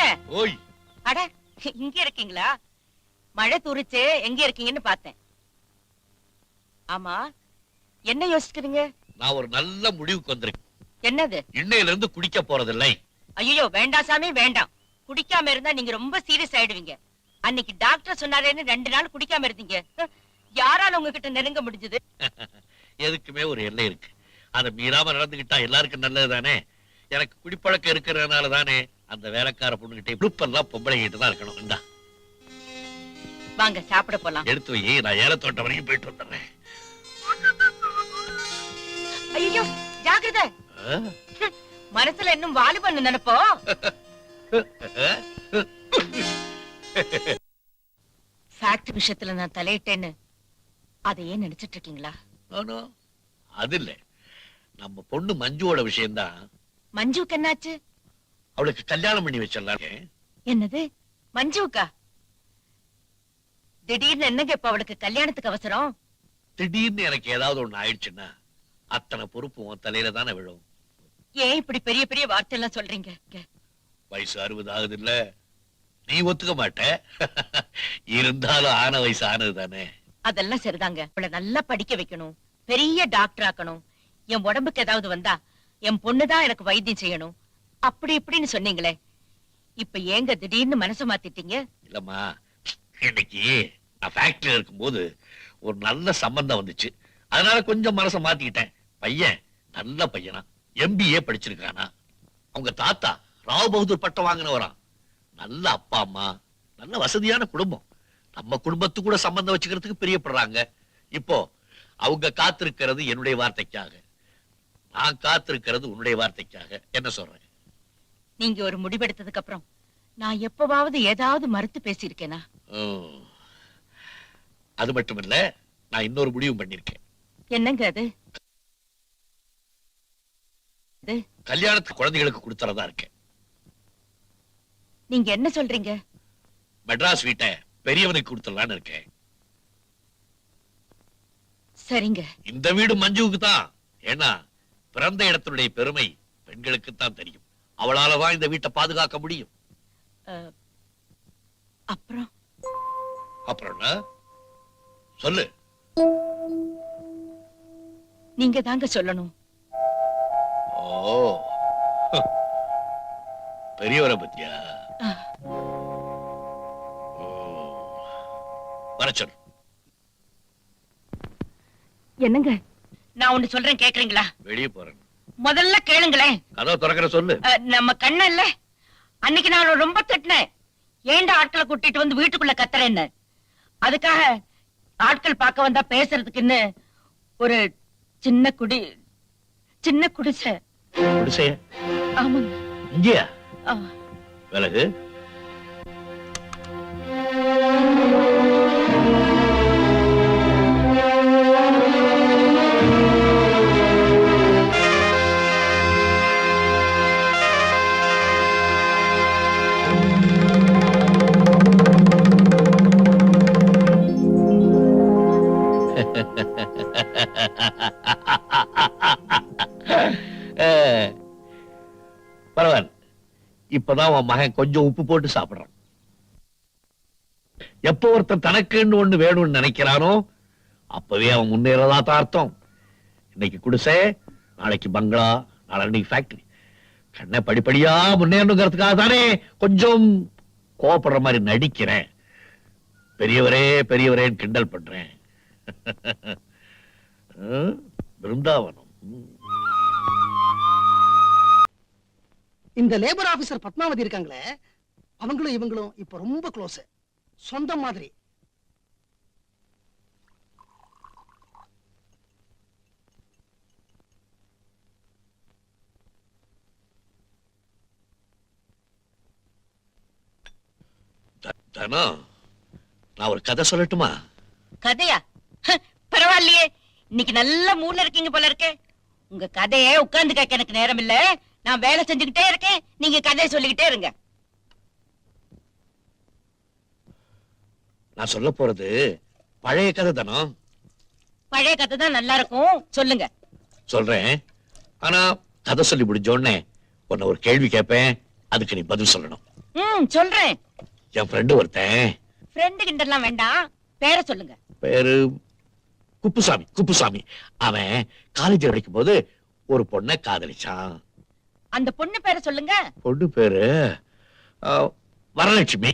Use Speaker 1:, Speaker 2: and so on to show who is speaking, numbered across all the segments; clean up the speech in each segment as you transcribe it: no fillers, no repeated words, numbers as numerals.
Speaker 1: என்னங்க
Speaker 2: ஓய்,
Speaker 1: அட இங்க இருக்கீங்களா? மழை தூரிச்சு எங்க இருக்கீங்கன்னு பார்த்தேன். ஆமா, என்ன யோசிக்கிறீங்க?
Speaker 2: நான் ஒரு நல்ல முடிவுக்கு வந்திருக்கேன்.
Speaker 1: என்னது?
Speaker 2: இன்னையில இருந்து குடிக்க போறதில்லை.
Speaker 1: ஐயோ, வேண்டாம் சாமி, வேண்டாம். குடிக்காம இருந்தா நீங்க ரொம்ப சீரியஸ் ஆயிடுவீங்க. அன்னைக்கு டாக்டர் சொன்னாரேன்னு 2 நாள் குடிக்காம இருந்தீங்க. யாரால உங்ககிட்ட நெருங்க முடிஞ்சது?
Speaker 2: எதுக்குமே ஒரு எல்லை இருக்கு. அதை மீறாம நடந்துகிட்டா எல்லாருக்கும் நல்லது தானே. எனக்கு குடிப்பழக்கம் இருக்கிறதுனால தானே அந்த வேலைக்கார பொண்ணுகிட்ட இடுப்பெல்லாம் பொம்பளை கிட்ட தான் இருக்கணும். இந்தா
Speaker 1: வாங்க சாப்பிட போலாம்.
Speaker 2: எடுத்து வை, நான் ஏலத்தோட்டம் வரைக்கும் போயிட்டு வந்துடுறேன்.
Speaker 1: ஐயோ, ஜாக்கிரதை. மனசுல இன்னும் வாலிபன்னு நினைப்போ. ஃபேக்ட் விஷயத்துல நான் தலையிட்டேன்னு அதை ஏன் நினைச்சிட்டு இருக்கீங்களா?
Speaker 2: அது இல்ல, நம்ம பொண்ணு மஞ்சுவோட விஷயம்தான்.
Speaker 1: மஞ்சுவுக்கு என்னாச்சு?
Speaker 2: அவளுக்கு கல்யாணம் பண்ணி வச்சிடலாம்.
Speaker 1: என்னது, மஞ்சுவுக்கா? திடீர்னு என்னங்க இப்ப அவளுக்கு கல்யாணத்துக்கு அவசரம்?
Speaker 2: திடீர்னு எனக்கு ஏதாவது ஒண்ணு ஆயிடுச்சுன்னா அத்தனை பொறுப்பு உன் தலையில தானே விழும்.
Speaker 1: ஏன் இப்படி பெரிய பெரிய வார்த்தை எல்லாம் சொல்றீங்க?
Speaker 2: வயசு 60 ஆகுது இல்ல, நீ ஒத்துக்க மாட்ட. இருந்தாலும் ஆன வயசு ஆனது தானே.
Speaker 1: அதெல்லாம் சரிதாங்க. அவளை நல்லா படிக்க வைக்கணும், பெரிய டாக்டர் ஆக்கணும். என் உடம்புக்கு ஏதாவது வந்தா என் பொண்ணுதான் எனக்கு வைத்தியம் செய்யணும், அப்படி இப்படின்னு சொன்னீங்களே. இப்ப ஏங்க திடீர்னு மனசு மாத்திட்டீங்க?
Speaker 2: இல்லம்மா, இன்னைக்கு நான் ஃபேக்டரியில இருக்கும்போது ஒரு நல்ல சம்பந்தம் வந்துச்சு. அதனால கொஞ்சம் மனசை மாத்திக்கிட்டேன். பையன் நல்ல பையனா, MBA படிச்சிருக்கானா. அவங்க தாத்தா ராவ் பகதூர் பட்டம் வாங்கினவராம். நல்ல அப்பா அம்மா, நல்ல வசதியான குடும்பம். நம்ம குடும்பத்து கூட சம்பந்தம் வச்சுக்கிறதுக்கு பிரியப்படுறாங்க. இப்போ அவங்க காத்திருக்கிறது என்னுடைய வார்த்தைக்காக, நான் காத்திருக்கிறது உன்னுடைய வார்த்தைக்காக. என்ன சொல்றேன்?
Speaker 1: நீங்க ஒரு முடிவெடுத்ததுக்கு அப்புறம் நான் எப்பவாவது ஏதாவது மறுத்து பேசியிருக்கேனா?
Speaker 2: அது மட்டும் இல்ல, நான் இன்னொரு முடிவு பண்ணிருக்கேன்.
Speaker 1: என்னங்க அது?
Speaker 2: கல்யாணத்துக்கு குழந்தைகளுக்கு கொடுத்துறதா இருக்கேன்.
Speaker 1: நீங்க என்ன சொல்றீங்க?
Speaker 2: மெட்ராஸ் வீட்டை பெரியவனுக்கு கொடுத்துடலான்னு இருக்கேன்.
Speaker 1: சரிங்க.
Speaker 2: இந்த வீடு மஞ்சுவுக்கு தான். ஏன்னா பிறந்த இடத்தினுடைய பெருமை பெண்களுக்கு தான் தெரியும். அவளாலதான் இந்த வீட்டை பாதுகாக்க முடியும்.
Speaker 1: அப்புறம்
Speaker 2: அப்புறம் என்ன சொல்லு?
Speaker 1: நீங்க தாங்க சொல்லணும்.
Speaker 2: ஓ, பெரியவரை பத்தியா? வர சொல்லு.
Speaker 1: என்னங்க, நான் ஒண்ணு சொல்றேன், கேக்குறீங்களா?
Speaker 2: வெளியே போறேன்.
Speaker 1: முதல்ல கேளுங்களேன்.
Speaker 2: கதவை திறக்கிற சொல்லு.
Speaker 1: நம்ம கண்ண இல்ல, அன்னைக்கு நான் ரொம்ப திட்டினேன். ஏண்டா ஆட்களை கூட்டிட்டு வந்து வீட்டுக்குள்ள கத்துறேன்னு. அதுக்காக ஆட்கள் பார்க்க வந்தா பேசுறதுக்குன்னு ஒரு சின்ன குடிசை.
Speaker 2: குடிசைய?
Speaker 1: ஆமாங்க.
Speaker 2: இங்கயா? விலகு. பரவாயில்ல, இப்பதான் உன் மகன் கொஞ்சம் உப்பு போட்டு சாப்பிடுறான். எப்ப ஒருத்தன் தனக்குன்னு ஒண்ணு வேணும்னு நினைக்கிறானோ அப்பவே அவன் முன்னேறதா தான் அர்த்தம். இன்னைக்கு குடிசை, நாளைக்கு பங்களா, நாளைக்கு ஃபேக்டரி. கண்ணை படிப்படியா முன்னேறணுங்கிறதுக்காக தானே கொஞ்சம் கோவப்படுற மாதிரி நடிக்கிறேன். பெரியவரே பெரியவரேன்னு கிண்டல் பண்றேன். பிருந்தாவனம்.
Speaker 3: இந்த லேபர் ஆபீசர் பத்மாவதி இருக்காங்களே, அவங்களும் இவங்களும் இப்ப ரொம்ப க்ளோஸ், சொந்தம் மாதிரி.
Speaker 2: தனா, நான் ஒரு கதை சொல்லட்டுமா?
Speaker 1: கதையா? பரவாயில்லையே, இன்னைக்கு நல்ல மூட்ல இருக்கீங்க போல இருக்கே. உங்க கதையை உட்கார்ந்து கேட்க எனக்கு நேரம் இல்ல. நான் வேலை செஞ்சுக்கிட்டே இருக்கேன், நீங்க கதையை சொல்லிக்கிட்டே இருங்க.
Speaker 2: நான் சொல்ல போறது பழைய கதை தானோ.
Speaker 1: பழைய கதை தான் நல்லா இருக்கும், சொல்லுங்க.
Speaker 2: சொல்றேன். ஆனா கதை சொல்லி முடிஞ்ச உடனே உன்னை ஒரு கேள்வி கேட்பேன், அதுக்கு நீ பதில் சொல்லணும்.
Speaker 1: சொல்றேன்.
Speaker 2: என் ஃப்ரெண்டு ஒருத்தன்,
Speaker 1: ஃப்ரெண்டு கிண்டெல்லாம் வேண்டாம், பேரை சொல்லுங்க.
Speaker 2: பேரு குப்புசாமி. குப்புசாமி அவன் காலேஜ் படிக்கும் போது ஒரு பொண்ணை காதலிச்சான்.
Speaker 1: அந்த பொண்ணு பேரை சொல்லுங்க.
Speaker 2: பொண்ணு பேரு வரலட்சுமி.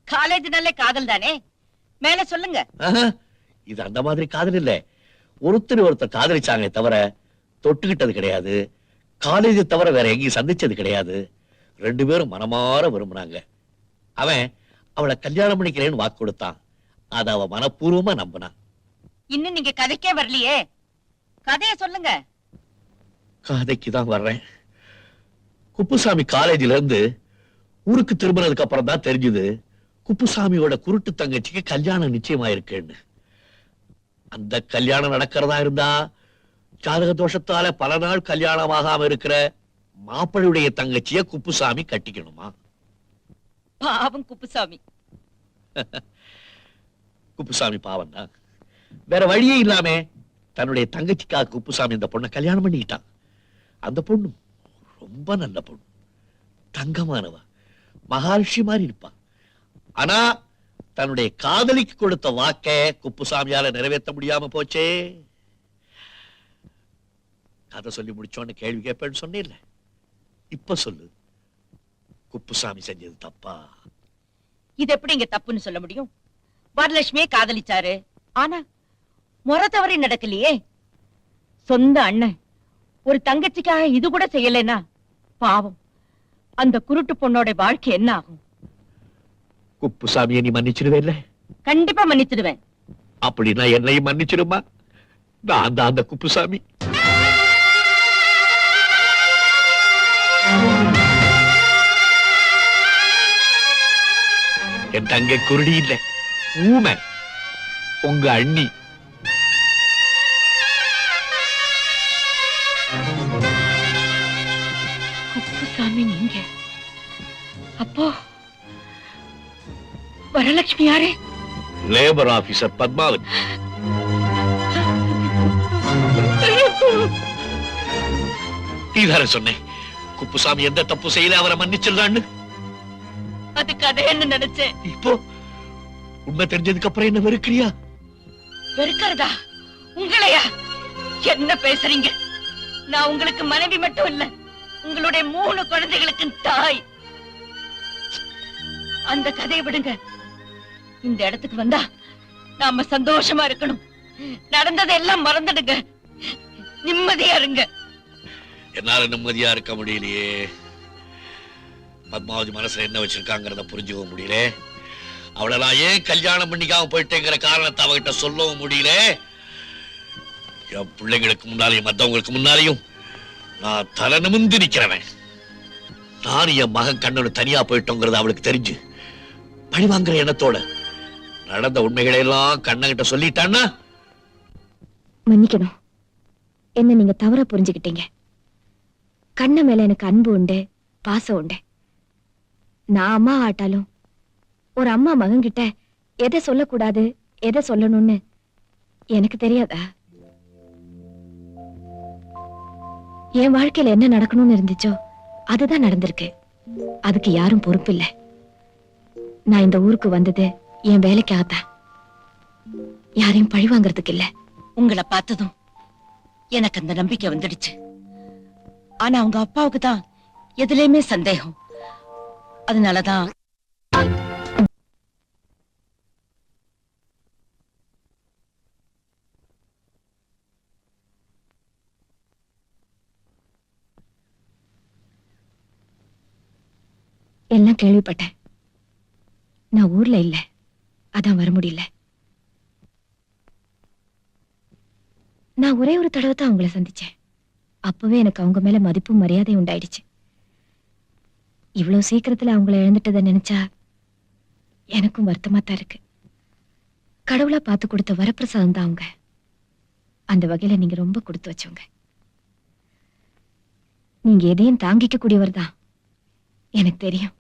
Speaker 1: காலேஜ்னாலே காதல் தானே, மேல சொல்லுங்க.
Speaker 2: ஆஹா, இது அந்த மாதிரி காதல் இல்ல. ஒருத்தர் காதலிச்சாங்க தவிர தொட்டுக்கிட்டது கிடையாது. காலேஜை தவிர வேற எங்கேயும் சந்திச்சது கிடையாது. 2 பேரும் மனமாற விரும்பினாங்க. அவன் அவளை கல்யாணம் பண்ணிக்கிறேன்னு வாக்கு கொடுத்தான். அத அவ மனப்பூர்வமா நம்பினான்.
Speaker 1: இன்னும் நீங்க கதைக்கே வரலையே, கதைய சொல்லுங்க.
Speaker 2: கதைக்கு தான் வர்றேன். குப்புசாமி காலேஜ்ல இருந்து ஊருக்கு திரும்பினதுக்கு அப்புறம் தான் தெரிஞ்சது குப்புசாமியோட குருட்டு தங்கச்சிக்கு கல்யாணம் நிச்சயமாயிருக்குன்னு. அந்த கல்யாணம் நடக்கிறதா இருந்தா ஜாதக தோஷத்தால பல நாள் கல்யாணமாகாம இருக்கிற மாப்பிள்ளையுடைய தங்கச்சிய குப்புசாமி கட்டிக்கணுமா?
Speaker 1: பாவம் குப்புசாமி.
Speaker 2: குப்புசாமி பாவம் தான். வேற வழியே இல்லாம தன்னுடைய தங்கச்சிக்காக குப்புசாமி இந்த பொண்ணை கல்யாணம் பண்ணிக்கிட்டான். அந்த பொண்ணு ரொம்ப நல்ல பொண்ணு, தங்கமானவ, மகாலட்சுமி மாதிரி இருப்பா. ஆனா தன்னுடைய காதலிக்கு கொடுத்த வாக்க குப்புசாமியால நிறைவேற்ற முடியாம போச்சே. கதை சொல்லி முடிச்சோன்னு கேள்வி கேட்பேன்னு சொன்னேன்ல, இப்ப சொல்லு, குப்புசாமி செஞ்சது தப்பா?
Speaker 1: இது எப்படி இங்க தப்புன்னு சொல்ல முடியும்? வரலட்சுமியே காதலிச்சாரு, ஆனா முறை தவறி நடக்கலையே. சொந்த அண்ணன் ஒரு தங்கச்சிக்காக இது கூட செய்யலைன்னா பாவம் அந்த குருட்டு பொண்ணோட வாழ்க்கை என்ன ஆகும்?
Speaker 2: குப்புசாமியை நீ மன்னிச்சிடுவே இல்ல?
Speaker 1: கண்டிப்பா மன்னிச்சிடுவேன்.
Speaker 2: அப்படின்னா என்னையும் மன்னிச்சிடுமா? நான் தான் அந்த குப்புசாமி. என் தங்கை குருடி இல்லை, ஊமை, உங்க அண்ணி.
Speaker 1: குப்புசாமி நீங்க? அப்போ வரலட்சுமி யாரு?
Speaker 2: Labour officer Padmavathi. நீதான சொன்னேன் குப்புசாமி எந்த தப்பு செய்யல, அவரை மன்னிச்சிடலான்னு.
Speaker 1: அது கதைன்னு நினைச்சேன்.
Speaker 2: இப்போ உண்மை தெரிஞ்சதுக்கு அப்புறம் என்ன வெறுக்கிறியா?
Speaker 1: வெறுக்கிறதா? உங்களையா? என்ன பேசுறீங்க? நான் உங்களுக்கு மனைவி மட்டும் இல்ல, உங்களுடைய 3 குழந்தைகளுக்கு தாய். அந்த கதையை விடுங்க. இந்த இடத்துக்கு வந்தா நாம சந்தோஷமா இருக்கணும். நடந்ததை எல்லாம் மறந்துடுங்க, நிம்மதியா இருங்க.
Speaker 2: என்னால நிம்மதியா இருக்க முடியலையே. பத்மாவதி மனசுல என்ன வச்சிருக்காங்கிறத புரிஞ்சுக்க முடியல. அவளை நான் ஏன் கல்யாணம் பண்ணிக்காம போயிட்டேங்கிற காரணத்தை அவகிட்ட சொல்லவும் முடியல. என் பிள்ளைங்களுக்கு முன்னாலையும் மத்தவங்களுக்கு முன்னாலையும் நான் தலை நிமிர்ந்து நிக்கிறவன். நான் என் மகன் கண்ணனு தனியா போயிட்டோங்கிறது அவளுக்கு தெரிஞ்சு பழிவாங்குற எண்ணத்தோட நடந்த உண்மைகளை எல்லாம் கண்ணகிட்ட சொல்லிட்டான்னா?
Speaker 4: மன்னிக்கணும், என்ன நீங்க தவறா புரிஞ்சுக்கிட்டீங்க. கண்ண மேல எனக்கு அன்பு உண்டு, பாசம் உண்டு. நான் அம்மா ஆட்டாலும் ஒரு அம்மா மகன்கிட்ட எதை சொல்லக்கூடாது எதை சொல்லணும்னு எனக்கு தெரியாதா? என் வாழ்க்கையில என்ன நடக்கணும்னு இருந்துச்சோ அதுதான் நடந்திருக்கு. அதுக்கு யாரும் பொறுப்பு இல்லை. நான் இந்த ஊருக்கு வந்தது என் வேலைக்காகத்தான், யாரையும் பழி வாங்கறதுக்கு இல்ல.
Speaker 1: உங்களை பார்த்ததும் எனக்கு அந்த நம்பிக்கை வந்துடுச்சு. ஆனா அவங்க அப்பாவுக்கு தான் எதுலயுமே சந்தேகம். அதனாலதான்
Speaker 4: எல்லாம் கேள்விப்பட்டேன். நான் ஊர்ல இல்ல, அதான் வர முடியல. நான் ஒரே ஒரு தடவை தான் அவங்கள சந்திச்சேன். அப்பவே எனக்கு அவங்க மேல மதிப்பும் மரியாதை உண்டாயிடுச்சு. இவ்வளவு சீக்கிரத்துல அவங்கள இழந்துட்டதை நினைச்சா எனக்கும் வருத்தமா தான் இருக்கு. கடவுளா பார்த்து கொடுத்த வரப்பிரசாதம் தான் அவங்க. அந்த வகையில நீங்க ரொம்ப கொடுத்து வச்சவங்க. நீங்க எதையும் தாங்கிக்க கூடியவர் தான், எனக்கு தெரியும்.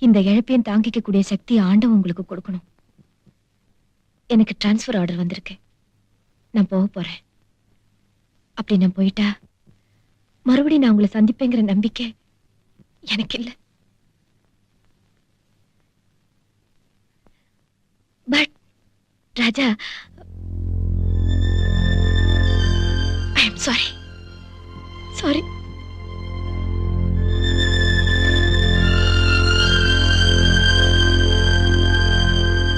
Speaker 4: இந்த இழப்பையும் தாங்கிக்க கூடிய சக்தி ஆண்டவன் உங்களுக்கு கொடுக்கணும். எனக்கு டிரான்ஸ்பர் ஆர்டர் வந்திருக்கு, நான் போக போறேன். அப்படி நான் போயிட்டா மறுபடியும் நான் உங்களை சந்திப்பேங்கிற நம்பிக்கை எனக்கு இல்ல. ராஜா, ஐ எம் சாரி. சாரி.